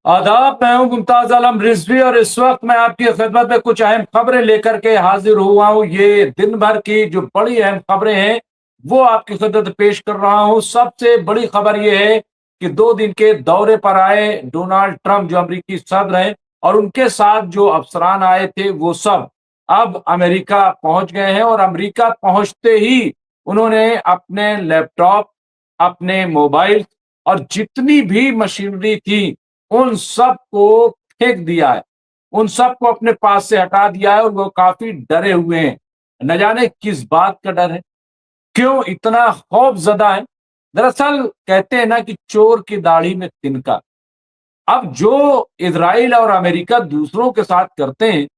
आदाब, मैं हूं मुमताज आलम रिजवी और इस वक्त मैं आपकी खिदमत में कुछ अहम खबरें लेकर के हाजिर हुआ हूं। ये दिन भर की जो बड़ी अहम खबरें हैं वो आपकी खिदमत में पेश कर रहा हूं। सबसे बड़ी खबर ये है कि 2 दिन के दौरे पर आए डोनाल्ड ट्रंप जो अमेरिकी सदर हैं और उनके साथ जो अफसरान आए थे वो सब अब अमेरिका पहुंच गए हैं और अमेरिका पहुंचते ही उन्होंने अपने लैपटॉप, अपने मोबाइल और जितनी भी मशीनरी थी उन सब को फेंक दिया है, उन सब को अपने पास से हटा दिया है और वो काफी डरे हुए हैं। न जाने किस बात का डर है, क्यों इतना खौफ ज़दा है। दरअसल कहते हैं ना कि चोर की दाढ़ी में तिनका। अब जो इजराइल और अमेरिका दूसरों के साथ करते हैं,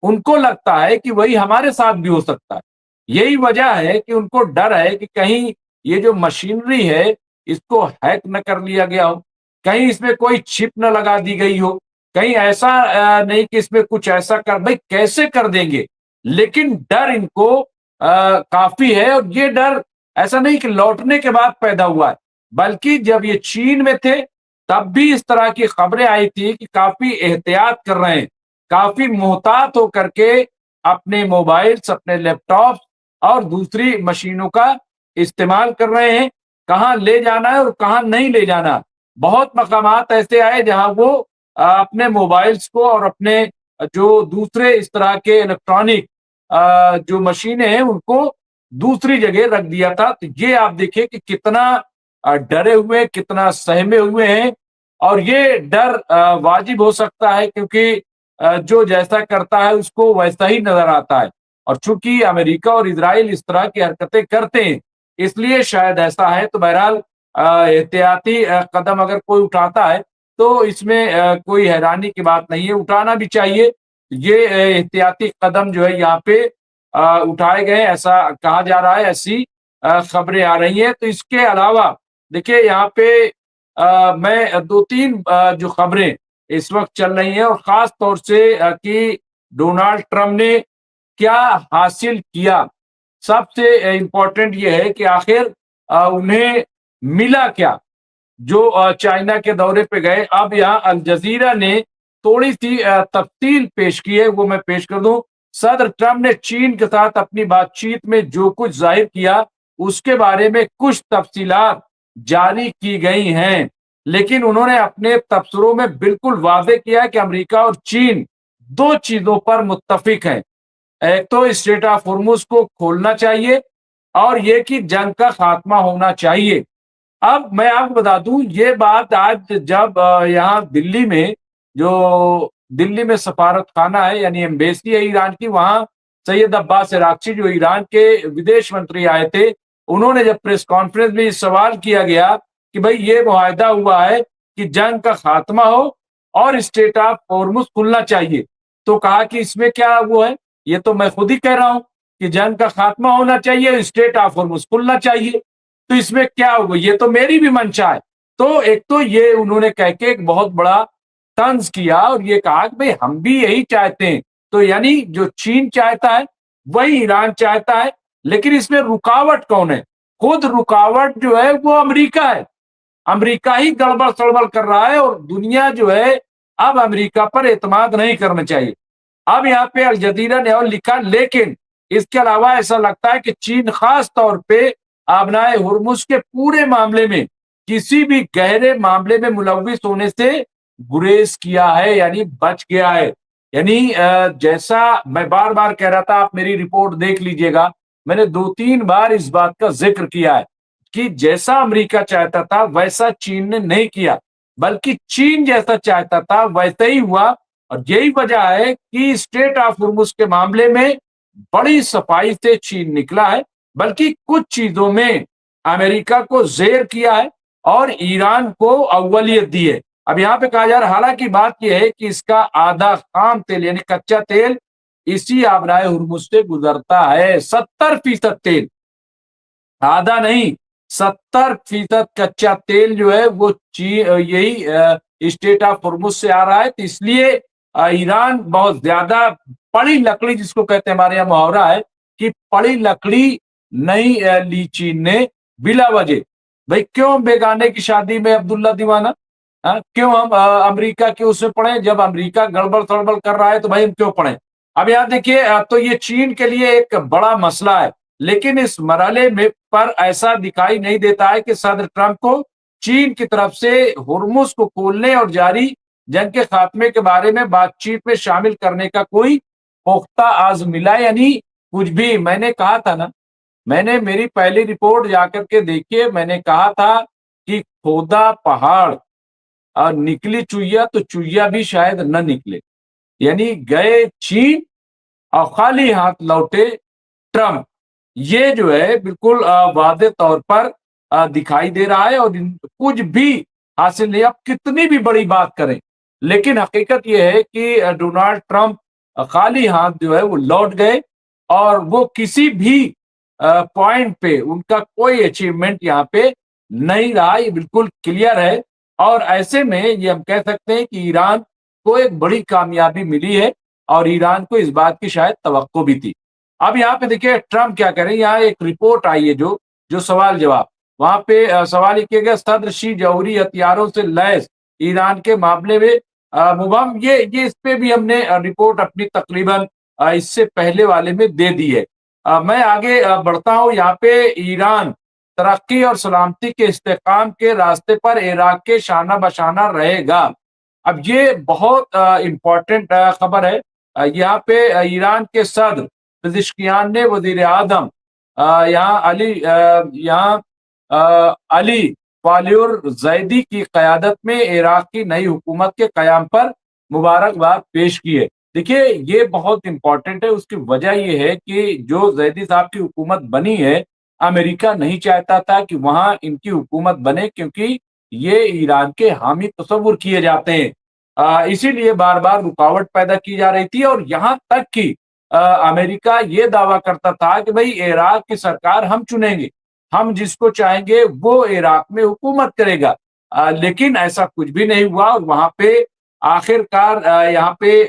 उनको लगता है कि वही हमारे साथ भी हो सकता है। यही वजह है कि उनको डर है कि कहीं ये जो मशीनरी है, इसको हैक न कर लिया गया हो, कहीं इसमें कोई चिप न लगा दी गई हो, कहीं ऐसा नहीं कि इसमें कुछ ऐसा कर भाई कैसे कर देंगे। लेकिन डर इनको काफ़ी है और ये डर ऐसा नहीं कि लौटने के बाद पैदा हुआ है, बल्कि जब ये चीन में थे तब भी इस तरह की खबरें आई थी कि काफी एहतियात कर रहे हैं, काफी मोहतात होकर के अपने मोबाइल्स, अपने लैपटॉप और दूसरी मशीनों का इस्तेमाल कर रहे हैं। कहाँ ले जाना है और कहाँ नहीं ले जाना। बहुत मकामात ऐसे आए जहां वो अपने मोबाइल्स को और अपने जो दूसरे इस तरह के इलेक्ट्रॉनिक जो मशीनें हैं उनको दूसरी जगह रख दिया था। तो ये आप देखिए कि कितना डरे हुए, कितना सहमे हुए हैं और ये डर वाजिब हो सकता है क्योंकि जो जैसा करता है उसको वैसा ही नजर आता है। और चूंकि अमेरिका और इजराइल इस तरह की हरकतें करते हैं इसलिए शायद ऐसा है। तो बहरहाल एहतियाती कदम अगर कोई उठाता है तो इसमें कोई हैरानी की बात नहीं है, उठाना भी चाहिए। ये एहतियाती कदम जो है यहाँ पे उठाए गए ऐसा कहा जा रहा है, ऐसी खबरें आ रही हैं। तो इसके अलावा देखिए यहाँ पे मैं 2-3 जो खबरें इस वक्त चल रही हैं और खास तौर से कि डोनाल्ड ट्रंप ने क्या हासिल किया। सबसे इम्पोर्टेंट ये है कि आखिर उन्हें मिला क्या जो चाइना के दौरे पे गए। अब यहाँ अल जजीरा ने थोड़ी सी तफसील पेश की है, वो मैं पेश कर दूं। सदर ट्रंप ने चीन के साथ अपनी बातचीत में जो कुछ जाहिर किया उसके बारे में कुछ तफसीलात जारी की गई हैं, लेकिन उन्होंने अपने तबसरों में बिल्कुल वादे किया है कि अमेरिका और चीन 2 चीजों पर मुत्तफिक हैं। एक तो स्ट्रेट ऑफ होर्मुज को खोलना चाहिए और ये कि जंग का खात्मा होना चाहिए। अब मैं आपको बता दूं ये बात आज जब यहाँ दिल्ली में सफारत खाना है यानी एम्बेसी है ईरान की, वहां सैयद अब्बास इराक्ची जो ईरान के विदेश मंत्री आए थे, उन्होंने जब प्रेस कॉन्फ्रेंस में सवाल किया गया कि भाई ये मुआहदा हुआ है कि जंग का खात्मा हो और स्टेट ऑफ हॉर्मुज खुलना चाहिए, तो कहा कि इसमें क्या वो है, ये तो मैं खुद ही कह रहा हूं कि जंग का खात्मा होना चाहिए, स्टेट ऑफ हॉर्मुज खुलना चाहिए, तो इसमें क्या होगा, ये तो मेरी भी मंशा है। तो एक तो ये उन्होंने कह के एक बहुत बड़ा तंज किया और ये कहा कि भाई हम भी यही चाहते हैं। तो यानी जो चीन चाहता है वही ईरान चाहता है, लेकिन इसमें रुकावट कौन है? खुद रुकावट जो है वो अमेरिका है। अमेरिका ही गड़बड़ सड़बड़ कर रहा है और दुनिया जो है अब अमेरिका पर एतमाद नहीं करना चाहिए। अब यहाँ पे अल जजीरा ने और लिखा, लेकिन इसके अलावा ऐसा लगता है कि चीन खास तौर पे आबनाए हुर्मुज के पूरे मामले में किसी भी गहरे मामले में मुलविस होने से गुरेज किया है, यानी बच गया है। यानी जैसा मैं बार बार कह रहा था, आप मेरी रिपोर्ट देख लीजिएगा, मैंने 2-3 बार इस बात का जिक्र किया है कि जैसा अमेरिका चाहता था वैसा चीन ने नहीं किया, बल्कि चीन जैसा चाहता था वैसा ही हुआ। और यही वजह है कि स्टेट ऑफ हुर्मुज के मामले में बड़ी सफाई से चीन निकला है, बल्कि कुछ चीजों में अमेरिका को जेर किया है और ईरान को अव्वलियत दी है। अब यहाँ पे कहा जा रहा है, हालांकि बात यह है कि इसका आधा खाम तेल यानी कच्चा तेल इसी आबराए हुर्मुज से गुजरता है। 70% तेल, आधा नहीं, 70% कच्चा तेल जो है वो यही स्टेट ऑफ हुर्मुज से आ रहा है। तो इसलिए ईरान बहुत ज्यादा पड़ी लकड़ी, जिसको कहते हैं हमारे यहाँ मुहावरा है कि पड़ी लकड़ी नहीं ली चीन ने बिला वजह। भाई क्यों बेगाने की शादी में अब्दुल्ला दीवाना? हाँ, क्यों हम अमेरिका के उसमें पढ़े? जब अमेरिका गड़बड़ सड़बड़ कर रहा है तो भाई हम क्यों पढ़े? अब यहाँ देखिए, तो ये चीन के लिए एक बड़ा मसला है, लेकिन इस मरहले में पर ऐसा दिखाई नहीं देता है कि सदर ट्रंप को चीन की तरफ से हुर्मुज को खोलने और जारी जंग के खात्मे के बारे में बातचीत में शामिल करने का कोई पुख्ता आज मिला, यानी कुछ भी। मैंने कहा था ना, मैंने मेरी पहली रिपोर्ट जाकर के देखिए, मैंने कहा था कि खोदा पहाड़ और निकली चुईया तो चुईया भी शायद न निकले, यानी गए चीन और खाली हाथ लौटे ट्रंप। ये जो है बिल्कुल वादे तौर पर दिखाई दे रहा है, और कुछ भी हासिल नहीं। अब कितनी भी बड़ी बात करें, लेकिन हकीकत यह है कि डोनाल्ड ट्रंप खाली हाथ जो है वो लौट गए, और वो किसी भी पॉइंट पे उनका कोई अचीवमेंट यहाँ पे नहीं रहा, ये बिल्कुल क्लियर है। और ऐसे में ये हम कह सकते हैं कि ईरान को एक बड़ी कामयाबी मिली है, और ईरान को इस बात की शायद तवक्को भी थी। अब यहाँ पे देखिए ट्रंप क्या करें, यहाँ एक रिपोर्ट आई है जो जो सवाल जवाब, वहां पे सवाल ये किया गया, सदर शी जौहरी हथियारों से लैस ईरान के मामले में मुबहम। ये इस पे भी हमने रिपोर्ट अपनी तकरीबन इससे पहले वाले में दे दी है। मैं आगे बढ़ता हूँ। यहाँ पे ईरान तरक्की और सलामती के इस्तेकाम के रास्ते पर इराक के शाना बशाना रहेगा। अब ये बहुत इम्पोर्टेंट खबर है। यहाँ पे ईरान के सदर पेज़ेश्कियान ने वजीर आजम अली फालिउर जैदी की क़यादत में इराक की नई हुकूमत के क़याम पर मुबारकबाद पेश की है। देखिए ये बहुत इम्पोर्टेंट है, उसकी वजह ये है कि जो जैदी साहब की हुकूमत बनी है, अमेरिका नहीं चाहता था कि वहां इनकी हुकूमत बने, क्योंकि ये ईरान के हामी तस्वुर किए जाते हैं। इसीलिए बार बार रुकावट पैदा की जा रही थी, और यहाँ तक कि अमेरिका ये दावा करता था कि भाई इराक की सरकार हम चुनेंगे, हम जिसको चाहेंगे वो इराक में हुकूमत करेगा। लेकिन ऐसा कुछ भी नहीं हुआ, और वहां पे आखिरकार यहाँ पे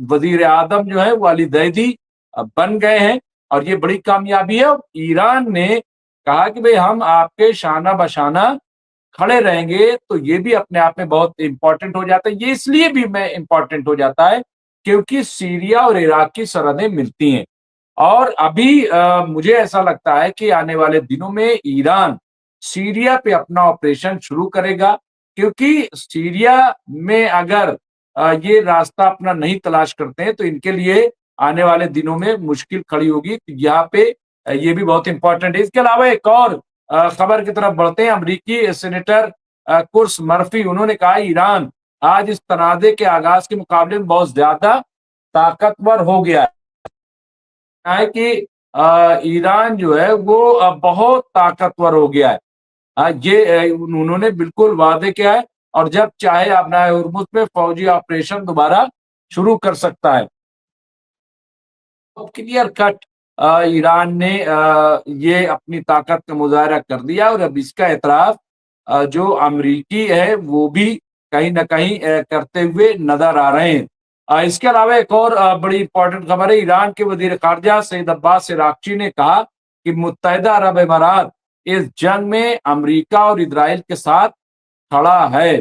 वजीर आजम जो है वो अली दैदी बन गए हैं, और ये बड़ी कामयाबी है। और ईरान ने कहा कि भाई हम आपके शाना बशाना खड़े रहेंगे, तो ये भी अपने आप में बहुत इंपॉर्टेंट हो जाता है। ये इसलिए भी मैं इंपॉर्टेंट हो जाता है क्योंकि सीरिया और इराक की सरहदें मिलती हैं, और अभी मुझे ऐसा लगता है कि आने वाले दिनों में ईरान सीरिया पे अपना ऑपरेशन शुरू करेगा, क्योंकि सीरिया में अगर ये रास्ता अपना नहीं तलाश करते हैं तो इनके लिए आने वाले दिनों में मुश्किल खड़ी होगी। यहाँ पे ये भी बहुत इंपॉर्टेंट है। इसके अलावा एक और खबर की तरफ बढ़ते हैं। अमरीकी सेनेटर कुर्स मर्फी, उन्होंने कहा ईरान आज इस तनाज़े के आगाज के मुकाबले में बहुत ज्यादा ताकतवर हो गया है कि ईरान जो है वो बहुत ताकतवर हो गया है। ये उन्होंने बिल्कुल वादे किया है, और जब चाहे अपना हुर्मुज में फौजी ऑपरेशन दोबारा शुरू कर सकता है। क्लियर कट ईरान ने ये अपनी ताकत का मुजाहरा कर दिया, और अब इसका एतराफ जो अमरीकी है वो भी कहीं ना कहीं करते हुए नजर आ रहे हैं। इसके अलावा एक और बड़ी इंपॉर्टेंट खबर है। ईरान के वजीर खारजा सईद अब्बास इराक्ची ने कहा कि मुत्तहिदा अरब अमारात इस जंग में अमरीका और इजराइल के साथ खड़ा है।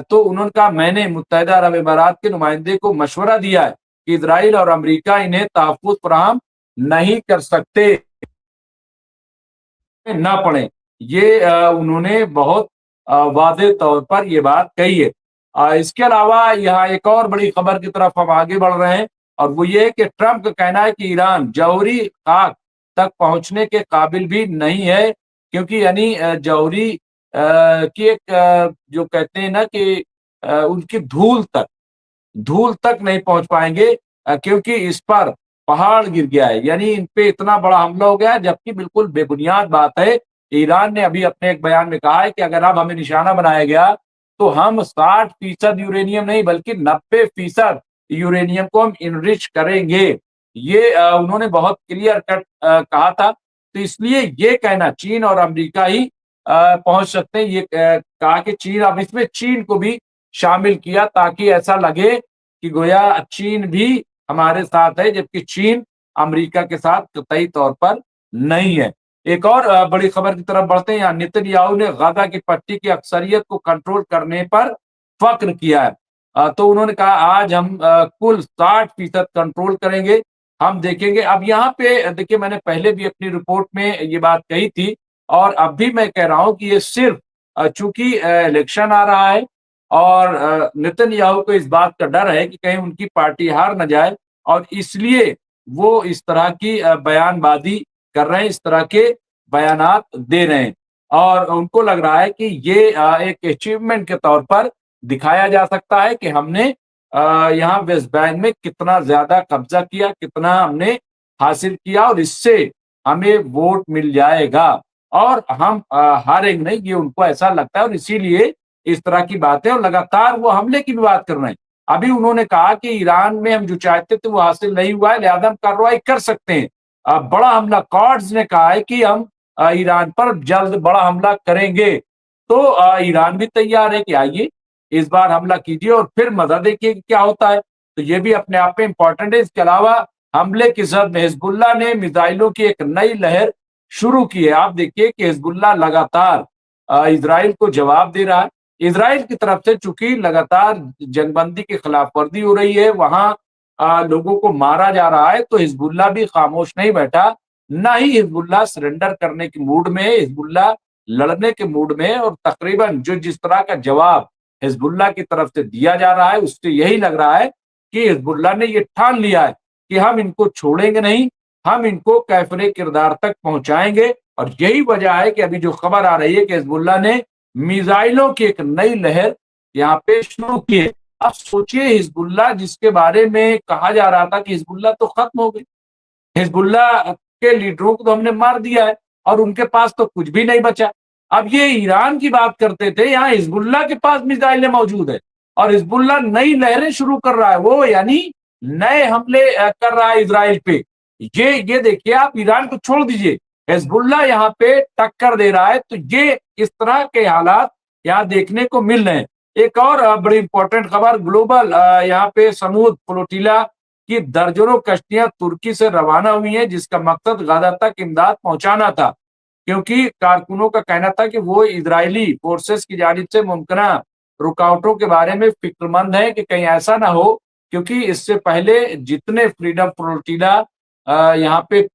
तो उन्होंने कहा, मैंने मुत्तहिदा अरब अमारात के नुमाइंदे को मशवरा दिया है कि इजराइल और अमरीका इन्हें तहफ्फुज़ फराहम नहीं कर सकते, ना पड़े। ये उन्होंने बहुत वादे तौर पर ये बात कही है। इसके अलावा यहाँ एक और बड़ी खबर की तरफ हम आगे बढ़ रहे हैं, और वो ये है कि ट्रंप का कहना है कि ईरान जौहरी खाक तक पहुंचने के काबिल भी नहीं है, क्योंकि यानी जौहरी की एक जो कहते हैं ना कि उनकी धूल तक नहीं पहुंच पाएंगे, क्योंकि इस पर पहाड़ गिर गया है, यानी इन पे इतना बड़ा हमला हो गया है, जबकि बिल्कुल बेबुनियाद बात है। ईरान ने अभी अपने एक बयान में कहा है कि अगर अब हमें निशाना बनाया गया तो हम 60% यूरेनियम नहीं बल्कि 90% यूरेनियम को हम इनरिच करेंगे। ये उन्होंने बहुत क्लियर कट कहा था। तो इसलिए ये कहना चीन और अमेरिका ही पहुंच सकते हैं। ये कहा कि चीन, अब इसमें चीन को भी शामिल किया ताकि ऐसा लगे कि गोया चीन भी हमारे साथ है, जबकि चीन अमेरिका के साथ कतई तौर पर नहीं है। एक और बड़ी खबर की तरफ बढ़ते हैं। यहाँ नेतन्याहू ने गाजा की पट्टी की अक्सरियत को कंट्रोल करने पर फक्र किया है। तो उन्होंने कहा आज हम कुल 60% कंट्रोल करेंगे, हम देखेंगे। अब यहाँ पे देखिए, मैंने पहले भी अपनी रिपोर्ट में ये बात कही थी और अब भी मैं कह रहा हूं कि ये सिर्फ चूंकि इलेक्शन आ रहा है और नेतन्याहू को इस बात का डर है कि कहीं उनकी पार्टी हार न जाए, और इसलिए वो इस तरह की बयानबाजी कर रहे हैं, इस तरह के बयानात दे रहे हैं। और उनको लग रहा है कि ये एक अचीवमेंट के तौर पर दिखाया जा सकता है कि हमने यहाँ वेस्ट बैंक में कितना ज्यादा कब्जा किया, कितना हमने हासिल किया, और इससे हमें वोट मिल जाएगा और हम हारेंगे नहीं, ये उनको ऐसा लगता है। और इसीलिए इस तरह की बातें, और लगातार वो हमले की भी बात कर रहे हैं। अभी उन्होंने कहा कि ईरान में हम जो चाहते थे वो हासिल नहीं हुआ है, लिहाजा हम कार्रवाई कर सकते हैं। बड़ा हमला, कॉर्ड्स ने कहा है कि हम ईरान पर जल्द बड़ा हमला करेंगे। तो ईरान भी तैयार है कि आइए इस बार हमला कीजिए और फिर मजा देखिए कि क्या होता है। तो ये भी अपने आप में इंपॉर्टेंट है। इसके अलावा हमले की जद में हिजबुल्लाह ने मिसाइलों की एक नई लहर शुरू की है। आप देखिए कि हिजबुल्लाह लगातार इजराइल को जवाब दे रहा है। इजराइल की तरफ से चूंकि लगातार जंगबंदी की खिलाफ वर्जी हो रही है, वहां लोगों को मारा जा रहा है, तो हिजबुल्लाह भी खामोश नहीं बैठा। ना ही हिजबुल्लाह सरेंडर करने के मूड में है, हिजबुल्लाह लड़ने के मूड में है। और तकरीबन जो जिस तरह का जवाब हिजबुल्लाह की तरफ से दिया जा रहा है, उससे यही लग रहा है कि हिजबुल्लाह ने ये ठान लिया है कि हम इनको छोड़ेंगे नहीं, हम इनको कैफरे किरदार तक पहुंचाएंगे। और यही वजह है कि अभी जो खबर आ रही है कि हिजबुल्लाह ने मिसाइलों की एक नई लहर यहाँ पे शुरू की है। अब सोचिए, हिजबुल्लाह जिसके बारे में कहा जा रहा था कि हिजबुल्लाह तो खत्म हो गई, हिजबुल्लाह के लीडरों को तो हमने मार दिया है और उनके पास तो कुछ भी नहीं बचा। अब ये ईरान की बात करते थे, यहाँ हिजबुल्लाह के पास मिसाइलें मौजूद है और हिजबुल्लाह नई लहरें शुरू कर रहा है, वो यानी नए हमले कर रहा है इजराइल पे। ये देखिए, आप ईरान को छोड़ दीजिए, हिजबुल्लाह यहाँ पे टक्कर दे रहा है। तो ये इस तरह के हालात यहाँ देखने को मिल रहे हैं। एक और बड़ी इंपॉर्टेंट खबर, ग्लोबल यहाँ पे समुद्र फ्लोटिला कि दर्जनों कश्तियां तुर्की से रवाना हुई हैं, जिसका मकसद गाजा तक इमदाद पहुंचाना था। क्योंकि कारकुनों का कहना था कि वो इजरायली फोर्सेस की जानिब से मुमकिन रुकावटों के बारे में फिक्रमंद है कि कहीं ऐसा ना हो, क्योंकि इससे पहले जितने फ्रीडम फ्लोटिला यहाँ पे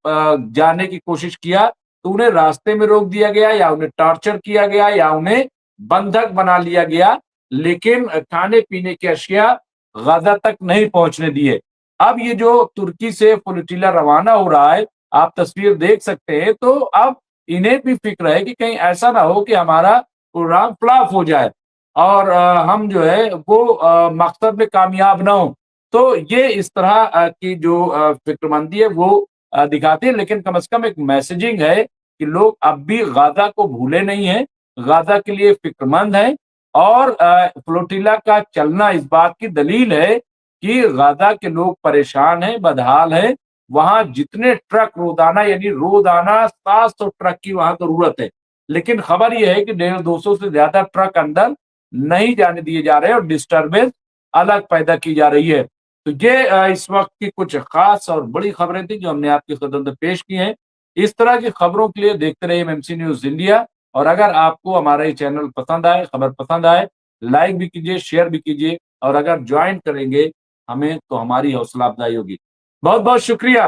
जाने की कोशिश किया, तो उन्हें रास्ते में रोक दिया गया, या उन्हें टॉर्चर किया गया, या उन्हें बंधक बना लिया गया, लेकिन खाने पीने की अशिया गाजा तक नहीं पहुंचने दिए। अब ये जो तुर्की से फ्लोटिला रवाना हो रहा है, आप तस्वीर देख सकते हैं, तो अब इन्हें भी फिक्र है कि कहीं ऐसा ना हो कि हमारा प्रोग्राम फ्लॉप हो जाए और हम जो है वो मकसद में कामयाब ना हो। तो ये इस तरह की जो फिक्रमंदी है वो दिखाती है। लेकिन कम से कम एक मैसेजिंग है कि लोग अब भी गाजा को भूले नहीं है, गाजा के लिए फिक्रमंद है। और फ्लोटिला का चलना इस बात की दलील है कि गाजा के लोग परेशान हैं, बदहाल हैं। वहां जितने ट्रक रोजाना, यानी रोजाना 700 ट्रक की वहां जरूरत है, लेकिन खबर यह है कि 150-200 से ज्यादा ट्रक अंदर नहीं जाने दिए जा रहे हैं और डिस्टरबेंस अलग पैदा की जा रही है। तो ये इस वक्त की कुछ खास और बड़ी खबरें थी जो हमने आपकी खिदमत में पेश की हैं। इस तरह की खबरों के लिए देखते रहिए एमएमसी न्यूज इंडिया। और अगर आपको हमारा ये चैनल पसंद आए, खबर पसंद आए, लाइक भी कीजिए, शेयर भी कीजिए, और अगर ज्वाइन करेंगे हमें तो हमारी हौसला अफजाई होगी। बहुत बहुत शुक्रिया।